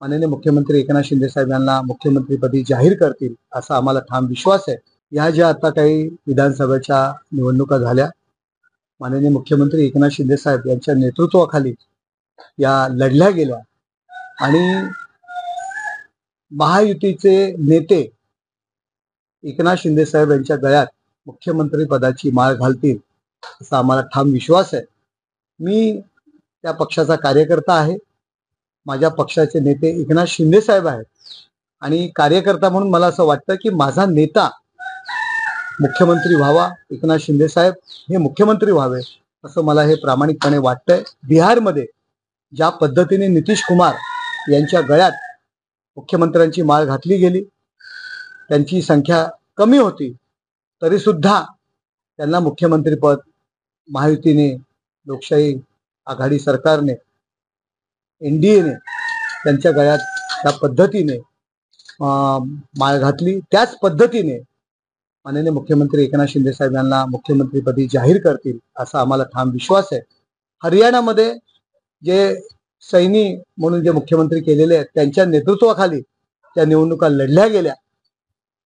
माननीय मुख्यमंत्री एकनाथ शिंदे साहेब यांना मुख्यमंत्रीपदी जाहीर करतील असा आम्हाला ठाम विश्वास आहे। या ज्या आता काही विधानसभेच्या निवडणुका झाल्या, माननीय मुख्यमंत्री एकनाथ शिंदे साहेब यांच्या नेतृत्वाखाली या लढल्या गेल्या आणि महायुतीचे नेते एकनाथ शिंदे साहेब यांच्या गळ्यात मुख्यमंत्री पदाची माळ घालतील असा आम्हाला ठाम विश्वास आहे। मी त्या पक्षाचा कार्यकर्ता आहे। माझ्या पक्षाचे नेते एकनाथ शिंदे साहेब आहेत आणि कार्यकर्ता म्हणून मला असं वाटतं की माझा नेता मुख्यमंत्री व्हावा, एकनाथ शिंदे साहेब हे मुख्यमंत्री व्हावे असं मला हे प्रामाणिकपणे वाटतंय। बिहारमध्ये ज्या पद्धतीने नितीश कुमार यांच्या गळ्यात मुख्यमंत्र्यांची माळ घातली गेली, त्यांची संख्या कमी होती तरी सुद्धा त्यांना मुख्यमंत्रीपद महायुतीने, लोकशाही आघाडी सरकारने, एनडीएने त्यांच्या गळ्यात त्या पद्धतीने माळ घातली। त्याच पद्धतीने माननीय मुख्यमंत्री एकनाथ शिंदे साहेब यांना मुख्यमंत्रीपदी जाहीर करतील असा आम्हाला ठाम विश्वास आहे। हरियाणामध्ये जे सैनी म्हणून जे मुख्यमंत्री केलेले आहेत त्यांच्या नेतृत्वाखाली त्या निवडणुका लढल्या गेल्या,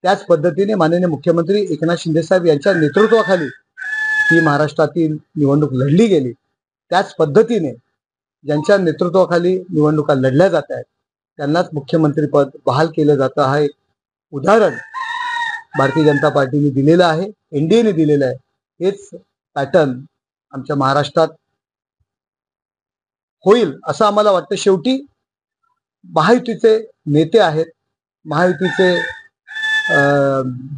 त्याच पद्धतीने माननीय मुख्यमंत्री एकनाथ शिंदे साहेब यांच्या नेतृत्वाखाली ही महाराष्ट्रातील निवडणूक लढली गेली। त्याच पद्धतीने ज्यांच्या नेतृत्वाखाली निवडणुका लढल्या जात आहेत त्यांनाच मुख्यमंत्रीपद बहाल केलं जातं हा एक उदाहरण भारतीय जनता पार्टीने दिलेलं आहे, एनडीएने दिलेलं आहे। हेच पॅटर्न आमच्या महाराष्ट्रात होईल असं आम्हाला वाटतं। शेवटी महायुतीचे नेते आहेत, महायुतीचे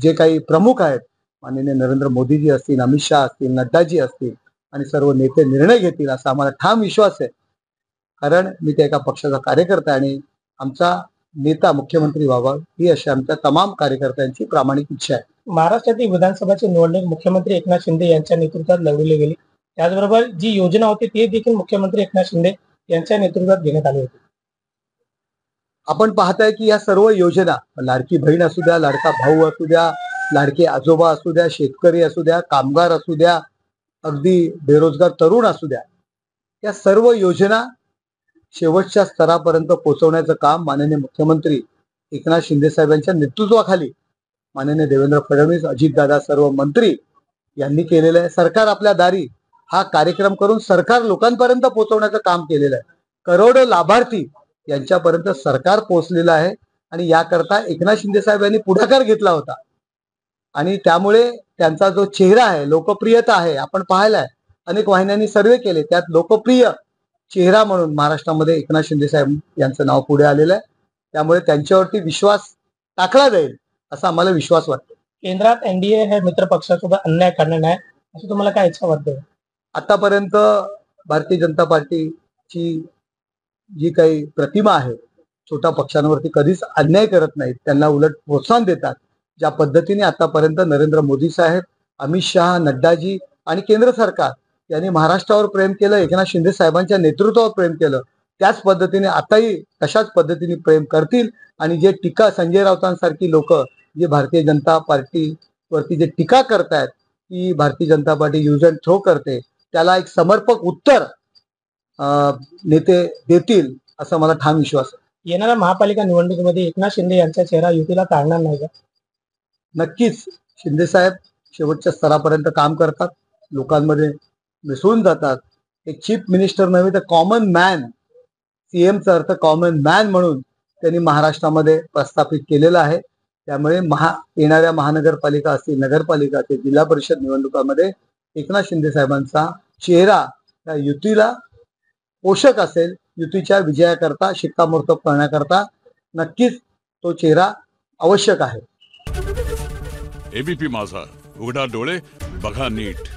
जे काही प्रमुख आहेत, माननीय नरेंद्र मोदीजी असतील, अमित शहा असतील, नड्डाजी असतील आणि सर्व नेते निर्णय घेतील असा आम्हाला ठाम विश्वास आहे। कारण मी त्या एका पक्षाचा कार्यकर्ता आणि आमचा नेता मुख्यमंत्री व्हावा ही अशी आमच्या तमाम कार्यकर्त्यांची प्रामाणिक इच्छा आहे। महाराष्ट्रातील विधानसभाची निवडणूक मुख्यमंत्री एकनाथ शिंदे यांच्या नेतृत्वात लढवली गेली। त्याचबरोबर जी योजना होती ती देखील मुख्यमंत्री एकनाथ शिंदे यांच्या नेतृत्वात घेण्यात आली होती। आपण पाहताय की या सर्व योजना, लाडकी बहीण असू द्या, लाडका भाऊ असू द्या, लाडके आजोबा असू द्या, शेतकरी असू द्या, कामगार असू द्या, अगदी बेरोजगार तरुण असू द्या, या सर्व योजना शेवटच्या स्तरापर्यंत पोहोचवण्याचं काम माननीय मुख्यमंत्री एकनाथ शिंदे साहेबांच्या नेतृत्वाखाली माननीय देवेंद्र फडणवीस, अजितदादा, सर्व मंत्री यांनी केलेलं आहे। सरकार आपल्या दारी हा कार्यक्रम करून सरकार लोकांपर्यंत पोहोचवण्याचं काम केलेलं आहे। करोडो लाभार्थी यांच्यापर्यंत सरकार पोहोचलेलं आहे आणि याकरता एकनाथ शिंदे साहेब यांनी पुढाकार घेतला होता आणि त्यामुळे त्यांचा जो चेहरा आहे, लोकप्रियता आहे, आपण पाहिलाय अनेक वाहिन्यांनी सर्वे केले, त्यात लोकप्रिय चेहरा म्हणून महाराष्ट्रामध्ये एकनाथ शिंदे साहेब यांचं नाव पुढे आलेलं आहे। त्यामुळे त्यांच्यावरती विश्वास टाकला जाईल असा आम्हाला विश्वास वाटतो। केंद्रात एनडीए हे मित्र पक्षासोबत अन्याय करणार नाही असं तुम्हाला काय इच्छा वाटते? आतापर्यंत भारतीय जनता पार्टीची जी काही प्रतिमा आहे, छोट्या पक्षांवरती कधीच अन्याय करत नाहीत, त्यांना उलट प्रोत्साहन देतात। ज्या पद्धतीने आतापर्यंत नरेंद्र मोदी साहेब, अमित शहा, नड्डाजी आणि केंद्र सरकार यांनी महाराष्ट्रावर प्रेम केलं, एकनाथ शिंदे साहेबांच्या नेतृत्वावर प्रेम केलं, त्याच पद्धतीने आताही तशाच पद्धतीने प्रेम करतील। आणि जे टीका संजय राऊतांसारखी लोक जे भारतीय जनता पार्टीवरती जे टीका करतायत की Bharatiya Janata party use and throw करते, त्याला एक समर्पक उत्तर नेते देतील असा मला ठाम विश्वास आहे। येणाऱ्या महापालिका निवडणुकीमध्ये एकनाथ शिंदे यांचा चेहरा युतीला काढणार नाही का? नक्कीच शिंदे साहेब शेवटच्या स्तरापर्यंत काम करतात, लोकांमध्ये मिसळून जातात। एक चीफ मिनिस्टर नव्हे तर कॉमन मॅन, सीएमचा अर्थ कॉमन मॅन म्हणून त्यांनी महाराष्ट्रामध्ये प्रस्थापित केलेला आहे। त्यामुळे येणाऱ्या महानगरपालिका असतील, नगरपालिका असतील, जिल्हा परिषद निवडणुकांमध्ये एकनाथ शिंदे साहेबांचा चेहरा या युतीला पोषक असेल। युतीच्या विजयाकरता, शिक्कामोर्तब करण्याकरता नक्कीच तो चेहरा आवश्यक आहे। एबीपी माझा, उघडा डोळे बघा नीट।